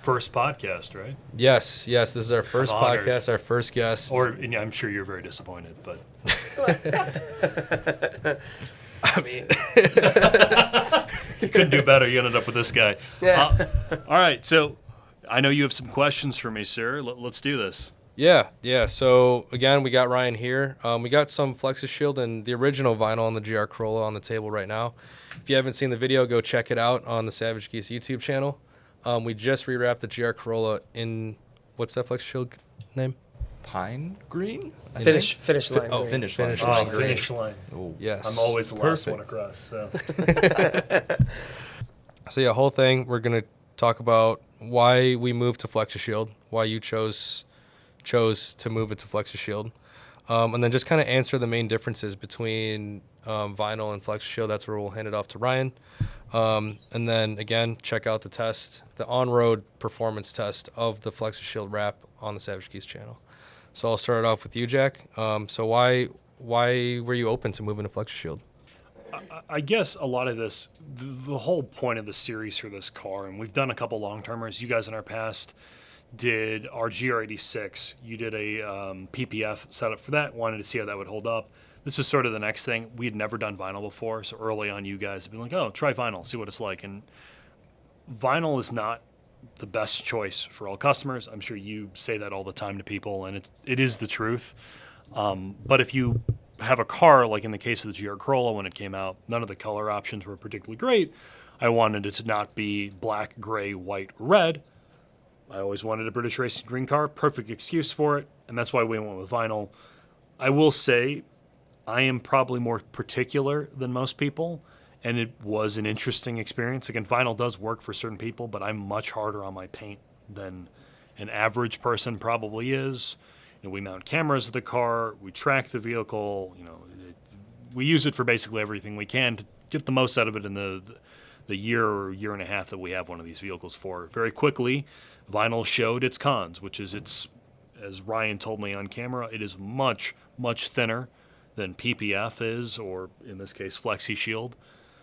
first podcast, right? Yes. This is our first podcast, our first guest. And I'm sure you're very disappointed, but I mean, you couldn't do better. You ended up with this guy. Yeah. All right, so I know you have some questions for me, sir. Let's do this. Yeah. So again, we got Ryan here. We got some Flexor Shield and the original vinyl on the GR Corolla on the table right now. If you haven't seen the video, go check it out on the Savage Geese YouTube channel. We just rewrapped the GR Corolla in, what's that Flexor Shield name? Pine green? Finish line. Oh, green. Finish line. Oh, finish line. Oh. Yes. I'm always the last one Perfect. across. So. So yeah, whole thing. We're gonna talk about why we moved to Flexor Shield, why you chose to move it to Flexor Shield, and then just kind of answer the main differences between vinyl and Flexor Shield. That's where we'll hand it off to Ryan, and then again check out the test, the on-road performance test of the Flexor Shield wrap on the Savage Geese channel. So I'll start it off with you, Jack. So why were you open to moving to Flexor Shield? I guess a lot of this, the whole point of the series for this car, and we've done a couple long-termers. You guys in our past did our GR86. You did a PPF setup for that, wanted to see how that would hold up. This is sort of the next thing. We had never done vinyl before, so early on you guys have been like, oh, try vinyl, see what it's like. And vinyl is not the best choice for all customers. I'm sure you say that all the time to people, and it is the truth. But if you have a car, like in the case of the GR Corolla when it came out, none of the color options were particularly great. I wanted it to not be black, gray, white, red. I always wanted a British racing green car. Perfect excuse for it, and that's why we went with vinyl. I will say I am probably more particular than most people, and it was an interesting experience. Again, vinyl does work for certain people, but I'm much harder on my paint than an average person probably is. You know, we mount cameras to the car, we track the vehicle, we use it for basically everything we can to get the most out of it in the year or year and a half that we have one of these vehicles for. Very quickly, vinyl showed its cons, which is as Ryan told me on camera, it is much, much thinner than PPF is, or in this case, Flexi Shield.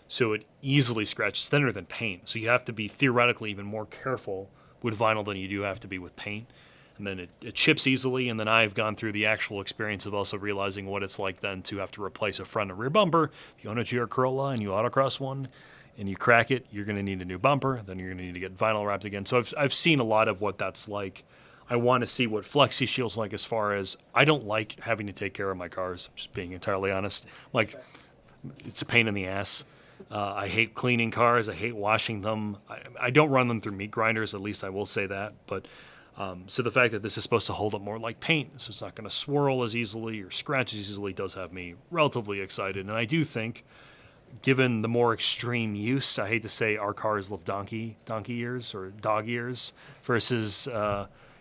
So it easily scratches, thinner than paint. So you have to be theoretically even more careful with vinyl than you do have to be with paint. And then it chips easily, and then I've gone through the actual experience of also realizing what it's like then to have to replace a front and rear bumper. If you own a GR Corolla and you autocross one and you crack it, you're going to need a new bumper. Then you're going to need to get vinyl wrapped again. So I've seen a lot of what that's like. I want to see what Flexi Shield's like as far as I don't like having to take care of my cars, just being entirely honest. Like, it's a pain in the ass. I hate cleaning cars. I hate washing them. I don't run them through meat grinders, at least I will say that. But so the fact that this is supposed to hold up more like paint, so it's not going to swirl as easily or scratch as easily, does have me relatively excited. And I do think, given the more extreme use, I hate to say our cars live donkey years or dog years versus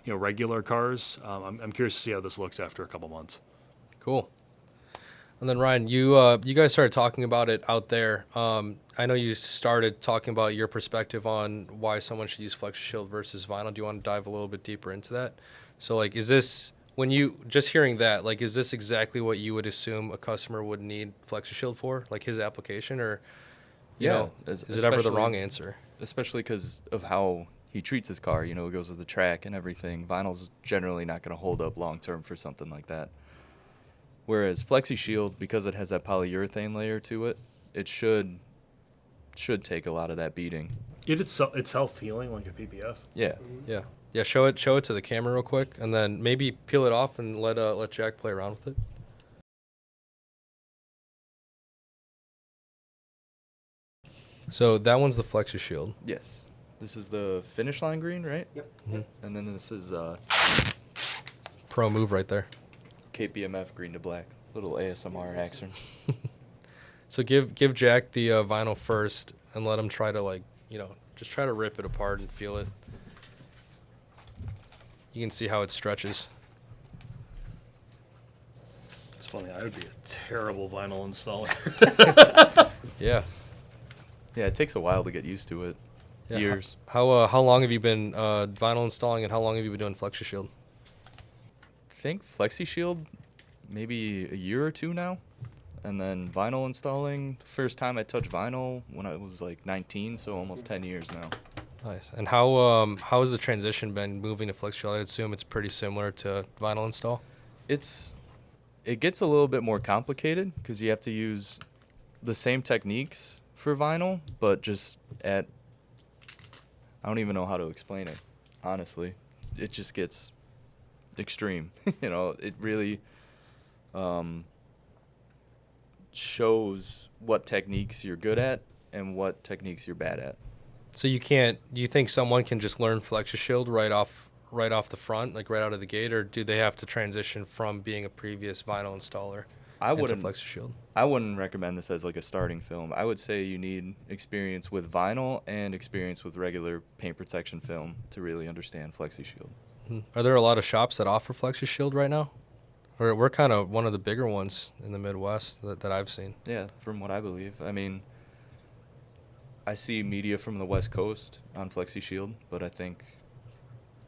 regular cars. I'm curious to see how this looks after a couple months. Cool. And then Ryan, you guys started talking about it out there. I know you started talking about your perspective on why someone should use Flexor Shield versus vinyl. Do you want to dive a little bit deeper into that? So, like, is this, when you, just hearing that, like, is this exactly what you would assume a customer would need Flexor Shield for, like his application, or, is it ever the wrong answer? Especially because of how he treats his car, it goes to the track and everything. Vinyl's generally not going to hold up long term for something like that. Whereas Flexi Shield, because it has that polyurethane layer to it, it should take a lot of that beating. It's self-healing like a PPF. Yeah. Yeah. Show it to the camera real quick, and then maybe peel it off and let Jack play around with it. So that one's the Flexor Shield. Yes. This is the finish line green, right? Yep. Mm-hmm. And then this is Pro move right there. KPMF green to black. Little ASMR action. So give Jack the vinyl first and let him try to just try to rip it apart and feel it. You can see how it stretches. It's funny, I would be a terrible vinyl installer. Yeah. Yeah, it takes a while to get used to it. Yeah. Years. How long have you been vinyl installing, and how long have you been doing Flexor Shield? I think Flexi Shield, maybe a year or two now. And then vinyl installing, the first time I touched vinyl when I was like 19, so almost 10 years now. Nice. And how has the transition been moving to Flexor Shield? I assume it's pretty similar to vinyl install. It gets a little bit more complicated because you have to use the same techniques for vinyl, but just at, I don't even know how to explain it, honestly. It just gets extreme. It really shows what techniques you're good at and what techniques you're bad at. So do you think someone can just learn Flexor Shield right off the front, like right out of the gate, or do they have to transition from being a previous vinyl installer into Flexor Shield? I wouldn't recommend this as like a starting film. I would say you need experience with vinyl and experience with regular paint protection film to really understand Flexi Shield. Are there a lot of shops that offer Flexor Shield right now? We're kind of one of the bigger ones in the Midwest that I've seen. Yeah, from what I believe. I mean, I see media from the West Coast on Flexi Shield, but I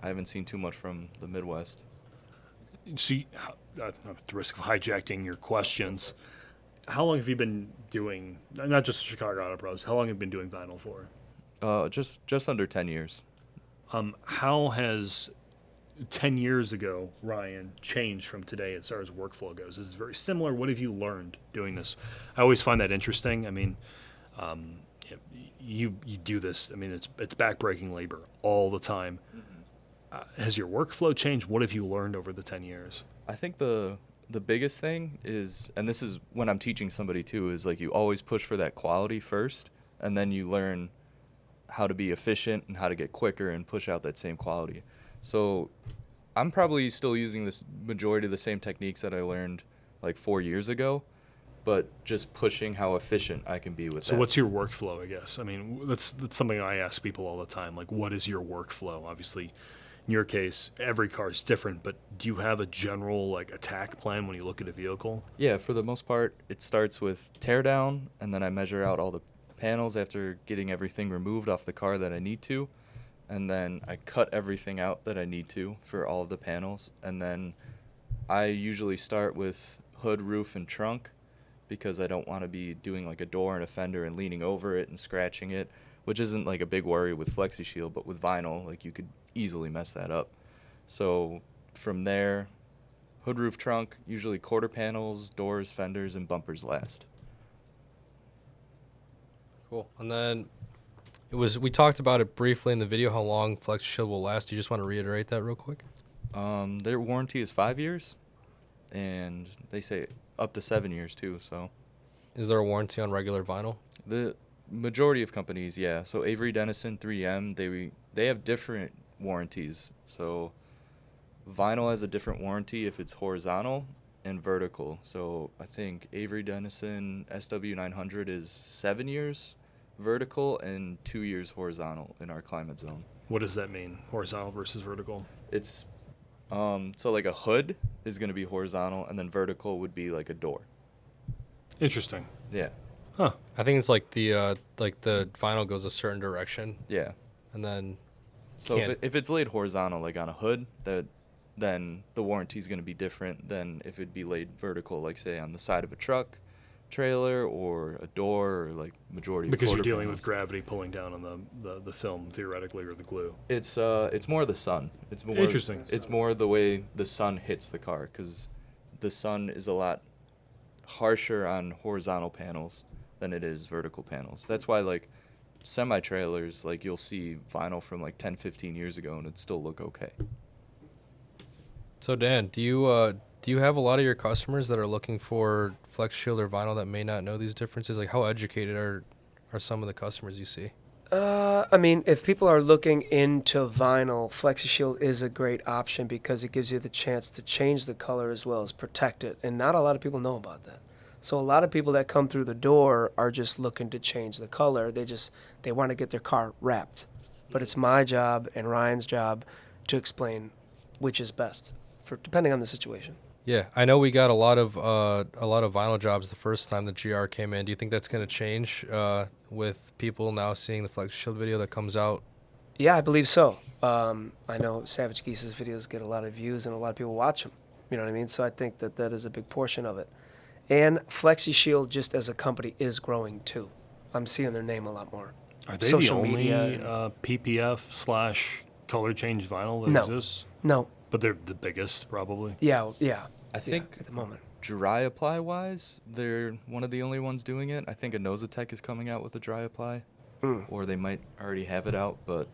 haven't seen too much from the Midwest. See, at the risk of hijacking your questions, how long have you been doing, not just Chicago Auto Pros, how long have you been doing vinyl for? Just under 10 years. How has 10 years ago, Ryan, changed from today as far as workflow goes? Is it very similar? What have you learned doing this? I always find that interesting. I mean, you do this. I mean, it's backbreaking labor all the time. Has your workflow changed? What have you learned over the 10 years? I think the biggest thing is, and this is when I'm teaching somebody too, is like you always push for that quality first, and then you learn how to be efficient and how to get quicker and push out that same quality. So I'm probably still using this majority of the same techniques that I learned like 4 years ago, but just pushing how efficient I can be with that. So what's your workflow, I guess? I mean, that's something I ask people all the time. Like, what is your workflow? Obviously, in your case, every car is different, but do you have a general like attack plan when you look at a vehicle? Yeah, for the most part, it starts with tear down, and then I measure out all the panels after getting everything removed off the car that I need to, and then I cut everything out that I need to for all of the panels, and then I usually start with hood, roof, and trunk because I don't want to be doing like a door and a fender and leaning over it and scratching it, which isn't like a big worry with Flexi Shield, but with vinyl, like you could easily mess that up. So from there, hood, roof, trunk, usually quarter panels, doors, fenders, and bumpers last. Cool. And then we talked about it briefly in the video, how long Flexor Shield will last. Do you just want to reiterate that real quick? Their warranty is 5 years, and they say up to 7 years too. So, is there a warranty on regular vinyl? The majority of companies, yeah. So Avery Dennison, 3M, they have different warranties. So vinyl has a different warranty if it's horizontal and vertical. So I think Avery Dennison SW900 is 7 years vertical and 2 years horizontal in our climate zone. What does that mean, horizontal versus vertical? It's so like a hood is going to be horizontal, and then vertical would be like a door. Interesting. Yeah. Huh. I think it's like the vinyl goes a certain direction. Yeah. And then so if it's laid horizontal, like on a hood, then the warranty is going to be different than if it'd be laid vertical, like say on the side of a truck, trailer, or a door, or like majority because of you're dealing panels. with gravity pulling down on the film theoretically, or the glue. It's more the sun. It's more Interesting. It's more the way the sun hits the car, because the sun is a lot harsher on horizontal panels than it is vertical panels. That's why like semi-trailers, like you'll see vinyl from like 10, 15 years ago and it'd still look okay. So Dan, do you have a lot of your customers that are looking for Flex Shield or vinyl that may not know these differences? Like, how educated are some of the customers you see? I mean, if people are looking into vinyl, Flexi Shield is a great option because it gives you the chance to change the color as well as protect it. And not a lot of people know about that. So a lot of people that come through the door are just looking to change the color. They want to get their car wrapped. But it's my job and Ryan's job to explain which is best, depending on the situation. Yeah, I know we got a lot of vinyl jobs the first time the GR came in. Do you think that's going to change with people now seeing the Flex Shield video that comes out? Yeah, I believe so. I know Savage Geese's videos get a lot of views and a lot of people watch them. You know what I mean? So I think that is a big portion of it. And Flexi Shield, just as a company, is growing too. I'm seeing their name a lot more. Are they social the only media. PPF / color change vinyl that No. exists? No. But they're the biggest, probably. Yeah. Yeah. I think at the moment. dry apply wise, they're one of the only ones doing it. I think a Nosatech is coming out with a dry apply, or they might already have it out. But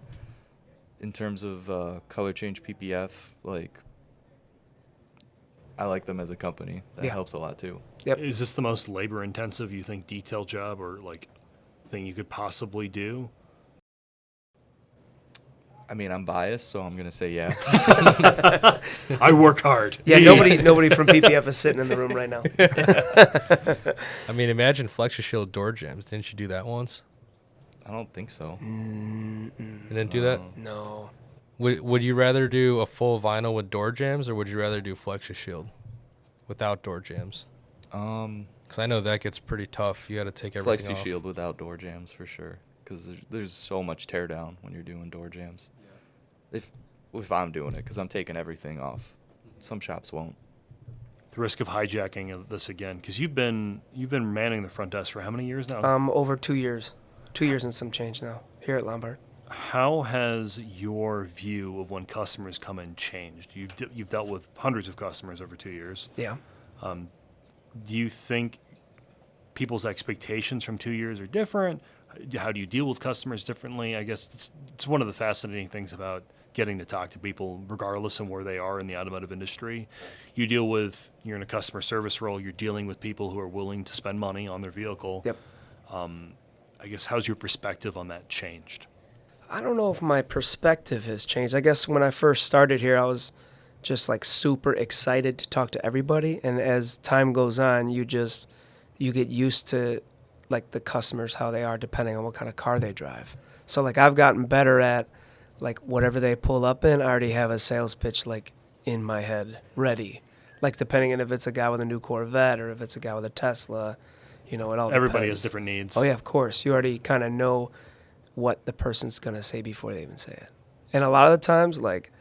in terms of color change PPF, like I like them as a company. That Yeah. helps a lot too. Yep. Is this the most labor intensive you think detail job or like thing you could possibly do? I mean, I'm biased, so I'm gonna say yeah. I work hard. Yeah. Nobody from PPF is sitting in the room right now. I mean, imagine Flexor Shield door jams. Didn't you do that once? I don't think so. You didn't do that? No. Would you rather do a full vinyl with door jams, or would you rather do Flexor Shield without door jams? Because I know that gets pretty tough. You got to take everything Flexi off. Shield without door jams for sure, because there's so much tear down when you're doing door jams. If I'm doing it, because I'm taking everything off. Some shops won't. The risk of hijacking of this again, because you've been manning the front desk for how many years now? Over 2 years. 2 years and some change now here at Lombard. How has your view of when customers come in changed? You've dealt with hundreds of customers over 2 years. Yeah. Do you think people's expectations from 2 years are different? How do you deal with customers differently? I guess it's one of the fascinating things about getting to talk to people, regardless of where they are in the automotive industry. You're in a customer service role, you're dealing with people who are willing to spend money on their vehicle. Yep. I guess, how's your perspective on that changed? I don't know if my perspective has changed. I guess when I first started here, I was just like super excited to talk to everybody. And as time goes on, you get used to like the customers, how they are depending on what kind of car they drive. So like I've gotten better at like whatever they pull up in, I already have a sales pitch like in my head ready. Like depending on if it's a guy with a new Corvette or if it's a guy with a Tesla, it all Everybody depends. has different needs. Oh yeah, of course. You already kind of know what the person's going to say before they even say it. And a lot of the times, like,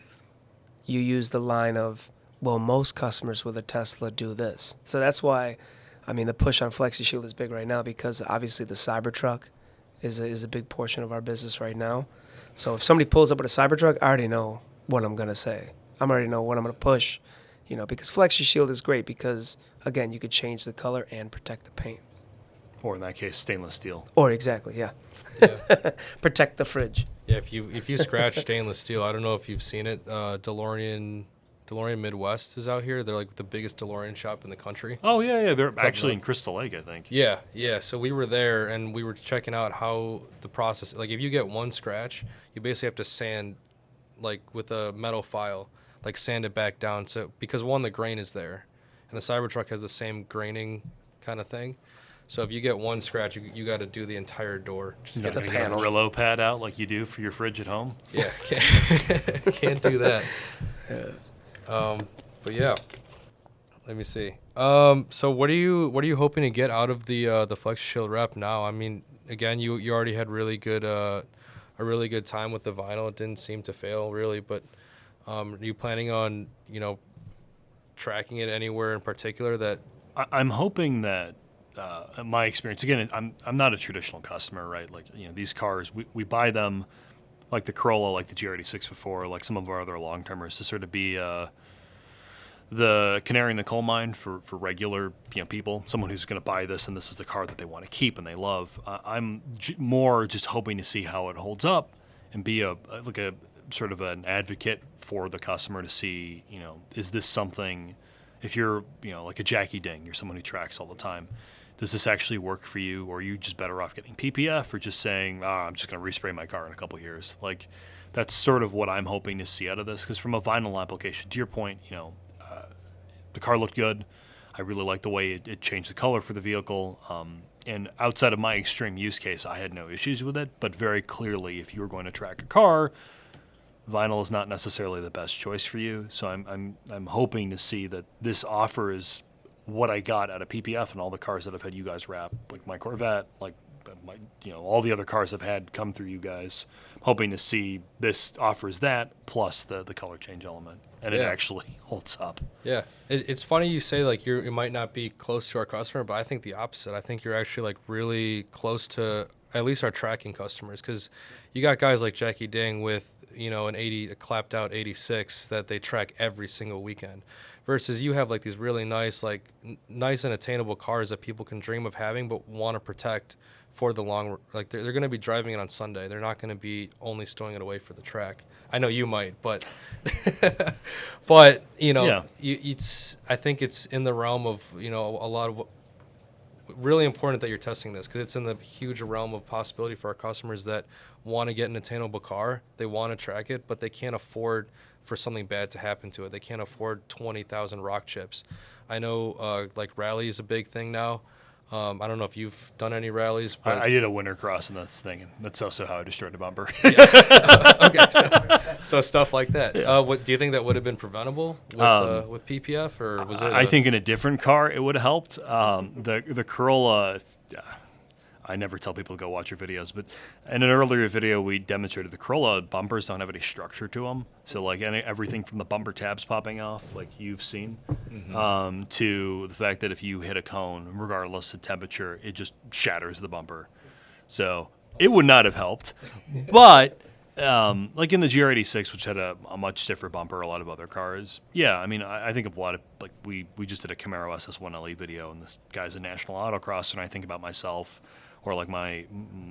you use the line of, well, most customers with a Tesla do this. So that's why, the push on Flexi Shield is big right now because obviously the Cybertruck is a big portion of our business right now. So if somebody pulls up with a Cybertruck, I already know what I'm going to say. I already know what I'm going to push, because Flexi Shield is great because, again, you could change the color and protect the paint. Or in that case, stainless steel. Or exactly, yeah. Yeah. Protect the fridge. Yeah, if you scratch stainless steel, I don't know if you've seen it. DeLorean Midwest is out here. They're like the biggest DeLorean shop in the country. Oh, yeah. They're actually up in Crystal Lake, I think. Yeah. So we were there and we were checking out how the process. Like if you get one scratch, you basically have to sand, like with a metal file, like sand it back down. So because one, the grain is there, and the Cybertruck has the same graining kind of thing. So if you get one scratch, you got to do the entire door. Just to You get got it to the get a panel. Brillo pad out like you do for your fridge at home. Yeah, can't do that. But yeah, let me see. So what are you hoping to get out of the Flexor Shield rep now? I mean, again, you already had a really good time with the vinyl. It didn't seem to fail really, but are you planning on tracking it anywhere in particular that? I'm hoping that my experience, again, I'm not a traditional customer, right? Like, these cars, we buy them like the Corolla, like the GR86 before, like some of our other long-termers to sort of be the canary in the coal mine for regular people, someone who's going to buy this and this is the car that they want to keep and they love. I'm more just hoping to see how it holds up and be a sort of an advocate for the customer to see, is this something, if you're, like a Jackie Ding, you're someone who tracks all the time, does this actually work for you? Or are you just better off getting PPF or just saying, I'm just going to respray my car in a couple years? Like, that's sort of what I'm hoping to see out of this. Because from a vinyl application, to your point, the car looked good. I really liked the way it changed the color for the vehicle. And outside of my extreme use case, I had no issues with it. But very clearly, if you were going to track a car, vinyl is not necessarily the best choice for you. So I'm hoping to see that this offers what I got out of PPF and all the cars that I've had you guys wrap, like my Corvette, like my, all the other cars I've had come through you guys. I'm hoping to see this offers that plus the color change element, and it Yeah. actually holds up. Yeah, it's funny you say like you might not be close to our customer, but I think the opposite. I think you're actually like really close to at least our tracking customers, because you got guys like Jackie Ding with, you know, a clapped out 86 that they track every single weekend, versus you have like these really nice, like nice and attainable cars that people can dream of having but want to protect for the long, like they're going to be driving it on Sunday. They're not going to be only stowing it away for the track. I know you might, but but you know, Yeah. I think it's in the realm of, you know, a lot of really important that you're testing this, because it's in the huge realm of possibility for our customers that want to get an attainable car. They want to track it, but they can't afford for something bad to happen to it. They can't afford 20,000 rock chips. I know like rally is a big thing now. I don't know if you've done any rallies, but I did a winter cross in this thing, and that's also how I destroyed a bumper. okay, so stuff like that. Yeah. What do you think that would have been preventable with PPF, or was it? I think in a different car it would have helped. The Corolla, I never tell people to go watch your videos, but in an earlier video we demonstrated the Corolla bumpers don't have any structure to them. So like everything from the bumper tabs popping off, like you've seen, to the fact that if you hit a cone, regardless of temperature, it just shatters the bumper. So it would not have helped. But like in the GR86, which had a much stiffer bumper, a lot of other cars. Yeah, I mean, I think of a lot of, like, we just did a Camaro SS1LE video, and this guy's a national autocrosser, and I think about myself, or like my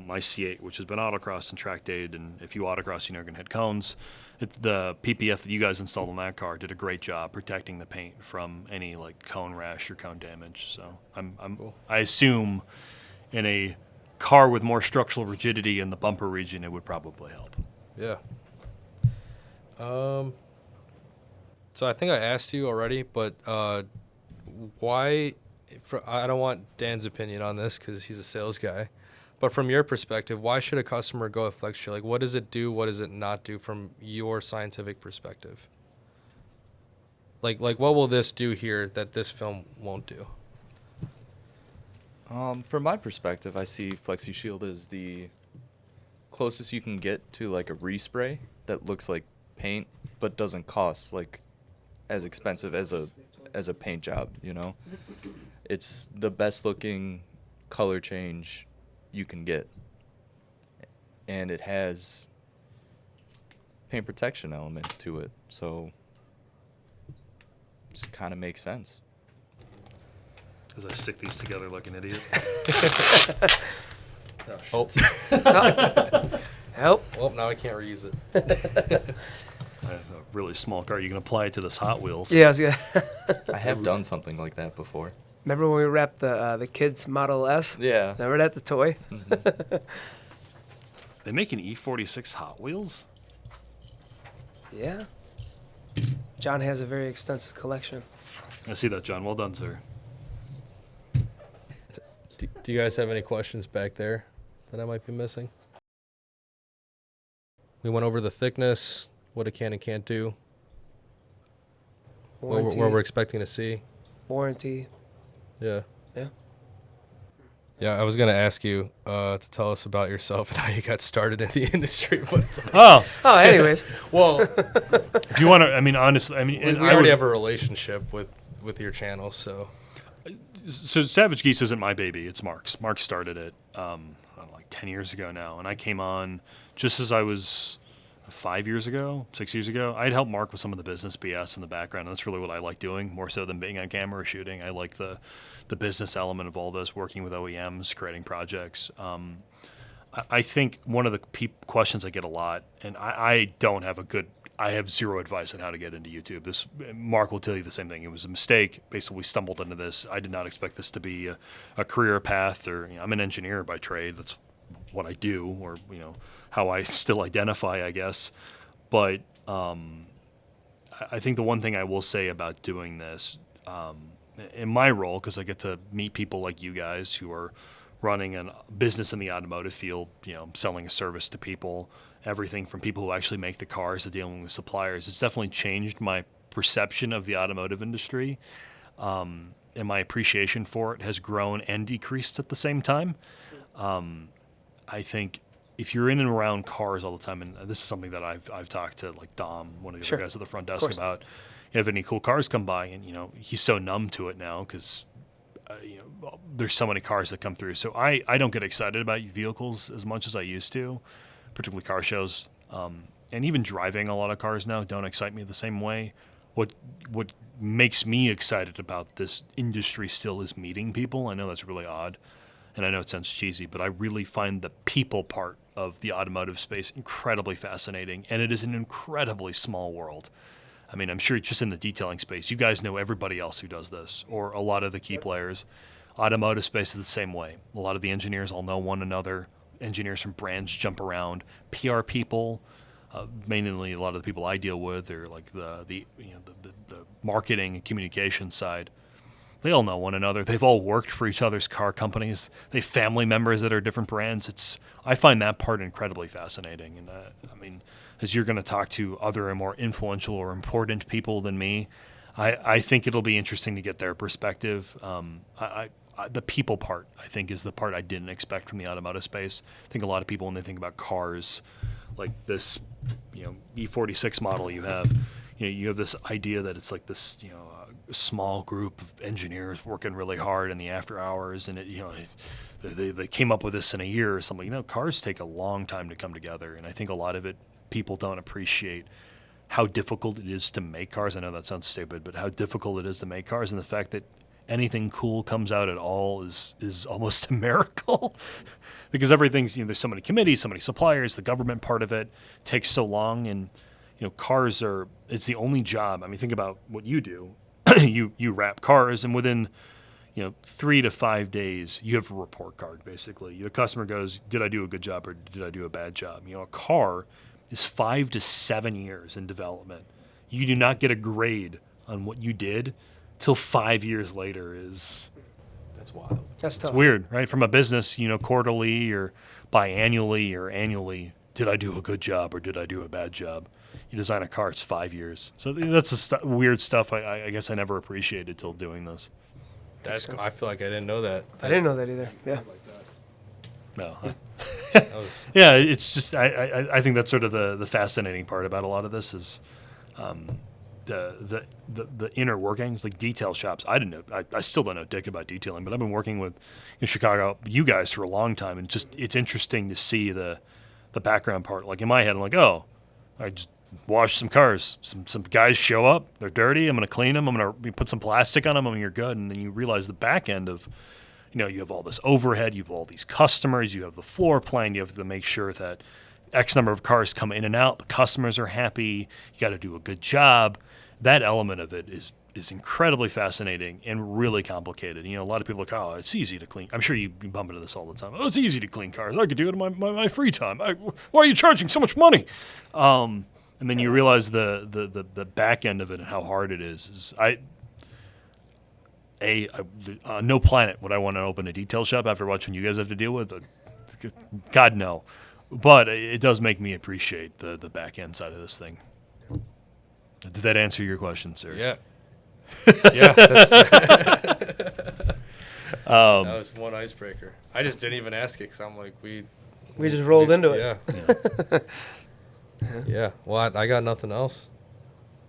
C8, which has been autocrossed and track dated, and if you autocross, you know you're going to hit cones. The PPF that you guys installed on that car did a great job protecting the paint from any like cone rash or cone damage. So Cool. I assume in a car with more structural rigidity in the bumper region, it would probably help. Yeah. So I think I asked you already, but why? I don't want Dan's opinion on this because he's a sales guy, but from your perspective, why should a customer go with Flex Shield? Like, what does it do? What does it not do from your scientific perspective? Like what will this do here that this film won't do? From my perspective, I see Flexi Shield as the closest you can get to like a respray that looks like paint but doesn't cost like as expensive as a paint job, you know? It's the best looking color change you can get. And it has paint protection elements to it, so it kind of makes sense. As I stick these together like an idiot. Oh, Help. well, now I can't reuse it. I have a really small car. You can apply it to this Hot Wheels. Yeah, I was gonna I have done something like that before. remember when we wrapped the kids Model S? Yeah. Remember that, the toy? They make an E46 Hot Wheels? Yeah. John has a very extensive collection. I see that, John. Well done, sir. Do you guys have any questions back there that I might be missing? We went over the thickness, what it can and can't do, what Warranty. we're expecting to see. Warranty. Yeah. Yeah. Yeah, I was going to ask you to tell us about yourself and how you got started in the industry. But it's like, Oh, Oh, anyways. well, if you want to, I mean, honestly, I mean, we and I already would- have a relationship with your channel, so. So Savage Geese isn't my baby. It's Mark's. Mark started it, I don't know, like 10 years ago now. And I came on just as I was 5 years ago, 6 years ago. I'd helped Mark with some of the business BS in the background. And that's really what I like doing, more so than being on camera or shooting. I like the business element of all this, working with OEMs, creating projects. I think one of the questions I get a lot, and I don't have I have zero advice on how to get into YouTube. Mark will tell you the same thing. It was a mistake. Basically, we stumbled into this. I did not expect this to be a career path. Or I'm an engineer by trade. That's what I do, or how I still identify, I guess. But I think the one thing I will say about doing this, in my role, because I get to meet people like you guys who are running a business in the automotive field, selling a service to people, everything from people who actually make the cars to dealing with suppliers. It's definitely changed my perception of the automotive industry, and my appreciation for it has grown and decreased at the same time. I think if you're in and around cars all the time, and this is something that I've talked to like Dom, one of the Sure. other guys at the front desk course. about, you have any cool cars come by, and he's so numb to it now because there's so many cars that come through. So I don't get excited about vehicles as much as I used to, particularly car shows. And even driving a lot of cars now don't excite me the same way. What makes me excited about this industry still is meeting people. I know that's really odd, and I know it sounds cheesy, but I really find the people part of the automotive space incredibly fascinating, and it is an incredibly small world. I mean, I'm sure just in the detailing space, you guys know everybody else who does this, or a lot of the key players. Automotive space is the same way. A lot of the engineers all know one another. Engineers from brands jump around. PR people, mainly a lot of the people I deal with, are like the marketing and communication side. They all know one another. They've all worked for each other's car companies. They have family members that are different brands. I find that part incredibly fascinating. And I mean, as you're going to talk to other and more influential or important people than me, I think it'll be interesting to get their perspective. The people part, I think, is the part I didn't expect from the automotive space. I think a lot of people, when they think about cars, like this, E46 model you have, you have this idea that it's like this, a small group of engineers working really hard in the after hours, and they came up with this in a year or something. Cars take a long time to come together, and I think a lot of it, people don't appreciate how difficult it is to make cars. I know that sounds stupid, but how difficult it is to make cars, and the fact that anything cool comes out at all is almost a miracle. Because everything's, there's so many committees, so many suppliers, the government part of it takes so long, and cars it's the only job. I mean, think about what you do. you wrap cars, and within 3 to 5 days you have a report card. Basically, the customer goes, did I do a good job or did I do a bad job? A car is 5 to 7 years in development. You do not get a grade on what you did till 5 years later. That's wild. That's tough. It's weird, right? From a business, quarterly or biannually or annually, did I do a good job or did I do a bad job? You design a car, it's 5 years. So that's the weird stuff I guess I never appreciated till doing this. I feel like I didn't know that. I didn't know that either. Yeah. No. That was, Yeah, it's just I think that's sort of the fascinating part about a lot of this is the inner workings, like detail shops. I didn't know. I still don't know dick about detailing, but I've been working with in Chicago, you guys, for a long time, and it's interesting to see the background part. Like in my head, I'm like, oh, I just wash some cars. Some guys show up, they're dirty. I'm going to clean them. I'm going to put some plastic on them, and you're good. And then you realize the back end of, you have all this overhead, you have all these customers, you have the floor plan, you have to make sure that X number of cars come in and out, the customers are happy, you got to do a good job. That element of it is incredibly fascinating and really complicated. A lot of people are like, oh, it's easy to clean. I'm sure you bump into this all the time. Oh, it's easy to clean cars. I could do it in my free time. Why are you charging so much money? And then you realize the back end of it and how hard it is no planet would I want to open a detail shop after watching you guys have to deal with it. God, no. But it does make me appreciate the back end side of this thing. Did that answer your question, sir? yeah. Yeah. That was one icebreaker. I just didn't even ask it because I'm like, we just rolled into it. Yeah. Yeah. Well, I got nothing else.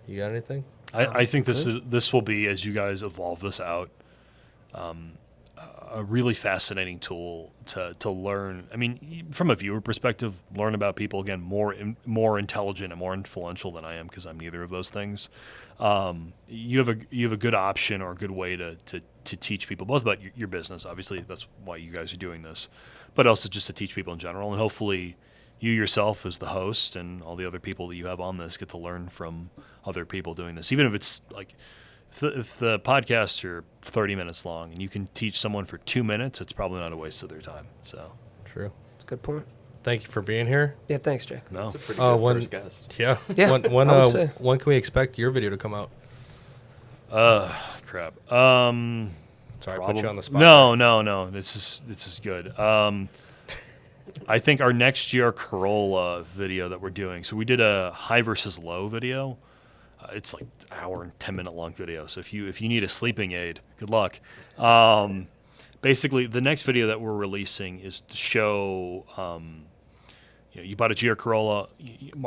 You got anything? I think this will be, as you guys evolve this out, a really fascinating tool to learn. I mean, from a viewer perspective, learn about people again more intelligent and more influential than I am, because I'm neither of those things. You have a good option or a good way to teach people both about your business. Obviously, that's why you guys are doing this, but also just to teach people in general, and hopefully you yourself as the host and all the other people that you have on this get to learn from other people doing this. Even if it's like, if the podcasts are 30 minutes long and you can teach someone for 2 minutes, it's probably not a waste of their time. So True. Good point. Thank you for being here. Yeah, thanks, Jack. no, That's a pretty good first guess. Yeah. Yeah, When I would say. when can we expect your video to come out? crap. Sorry, I put you on the spot. No. This is good. I think our next GR Corolla video that we're doing. So we did a high versus low video. It's like an hour and 10-minute long video. So if you need a sleeping aid, good luck. Basically, the next video that we're releasing is to show. You bought a GR Corolla.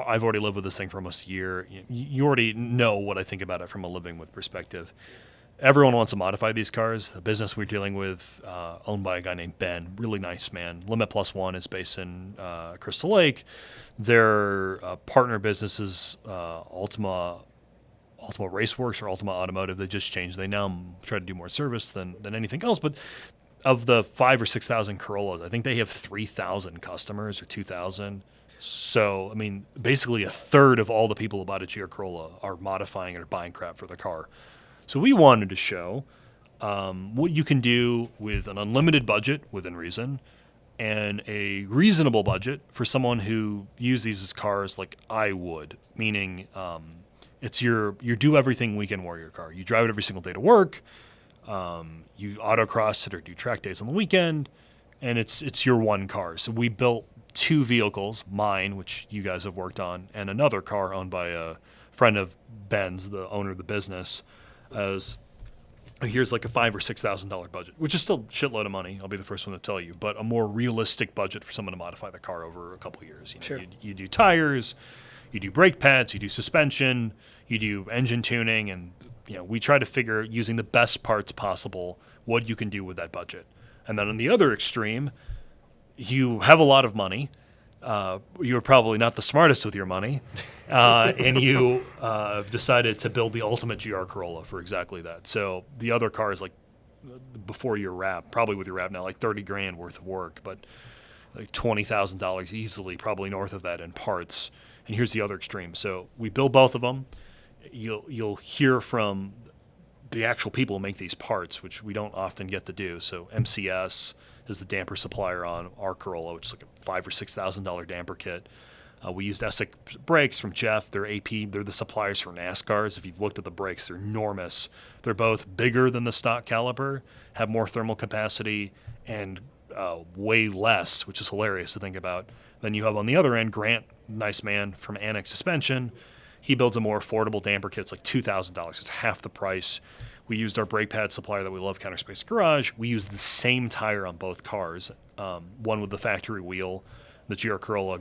I've already lived with this thing for almost a year. You already know what I think about it from a living with perspective. everyone wants to modify these cars. The business we're dealing with, owned by a guy named Ben, really nice man. Limit Plus One is based in Crystal Lake. Their partner businesses, Ultima Raceworks or Ultima Automotive, they just changed. They now try to do more service than anything else. But of the 5,000 or 6,000 Corollas, I think they have 3,000 customers or 2,000. So, I mean, basically a third of all the people who bought a GR Corolla are modifying or buying crap for their car. So we wanted to show what you can do with an unlimited budget within reason and a reasonable budget for someone who uses these as cars like I would, meaning it's your do everything weekend warrior car. You drive it every single day to work. You autocross it or do track days on the weekend, and it's your one car. So we built 2 vehicles, mine, which you guys have worked on, and another car owned by a friend of Ben's, the owner of the business, as here's like a $5,000 or $6,000 budget, which is still a shitload of money. I'll be the first one to tell you, but a more realistic budget for someone to modify the car over a couple of years. You know, Sure. you do tires, you do brake pads, you do suspension, you do engine tuning, and we try to figure, using the best parts possible, what you can do with that budget. And then on the other extreme, you have a lot of money. You're probably not the smartest with your money, and you decided to build the ultimate GR Corolla for exactly that. So the other car is like, before your wrap, probably with your wrap now, like $30,000 worth of work, but like $20,000 easily, probably north of that in parts. And here's the other extreme. So we build both of them. You'll hear from the actual people who make these parts, which we don't often get to do. So MCS is the damper supplier on our Corolla, which is like a $5,000 or $6,000 damper kit. We used Essex brakes from Jeff. They're AP. They're the suppliers for NASCARs. If you've looked at the brakes, they're enormous. They're both bigger than the stock caliper, have more thermal capacity, and way less, which is hilarious to think about. Then you have on the other end Grant, nice man from Annex Suspension. He builds a more affordable damper kit. It's like $2,000. It's half the price. We used our brake pad supplier that we love, Counterspace Garage. We used the same tire on both cars, one with the factory wheel. The GR Corolla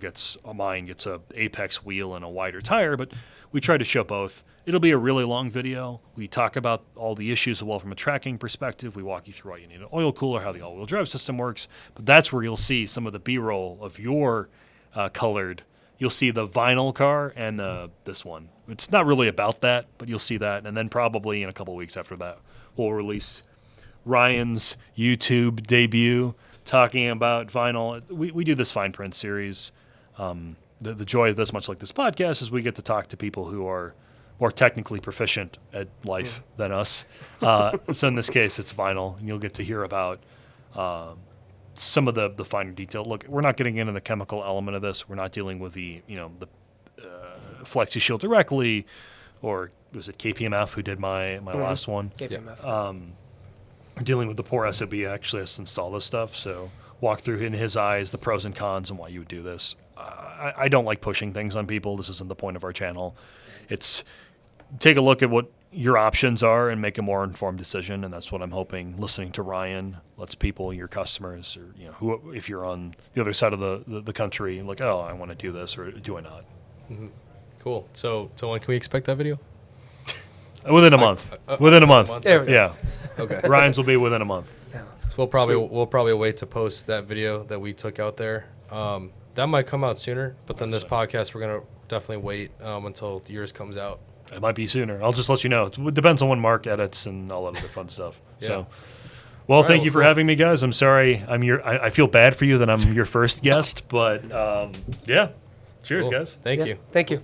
mine gets a Apex wheel and a wider tire, but we try to show both. It'll be a really long video. We talk about all the issues as well from a tracking perspective. We walk you through why you need an oil cooler, how the all-wheel drive system works. But that's where you'll see some of the B-roll of your colored. You'll see the vinyl car and this one. It's not really about that, but you'll see that. And then probably in a couple of weeks after that, we'll release Ryan's YouTube debut talking about vinyl. We do this fine print series. The joy of this, much like this podcast, is we get to talk to people who are more technically proficient at life than us. So in this case, it's vinyl, and you'll get to hear about some of the finer detail. Look, we're not getting into the chemical element of this. We're not dealing with the Flexi Shield directly, or was it KPMF who did my last one? KPMF. Dealing with the poor SOB actually has to install this stuff. So walk through in his eyes the pros and cons and why you would do this. I don't like pushing things on people. This isn't the point of our channel. It's take a look at what your options are and make a more informed decision. And that's what I'm hoping listening to Ryan lets people, your customers, or who, if you're on the other side of the country, like, oh, I want to do this, or do I not? Mm-hmm. Cool. So when can we expect that video? Within a month. Within a month. There we go. Yeah. Okay. Ryan's will be within a month. Yeah. So we'll probably wait to post that video that we took out there. That might come out sooner, but then this podcast we're gonna definitely wait until yours comes out. It might be sooner. I'll just let you know. It depends on when Mark edits and all that other fun stuff. Yeah. So, well, thank you for cool. having me, guys. I'm sorry. I feel bad for you that I'm your first guest, but yeah. Cheers, Cool. guys. Thank Yeah. you. Thank you.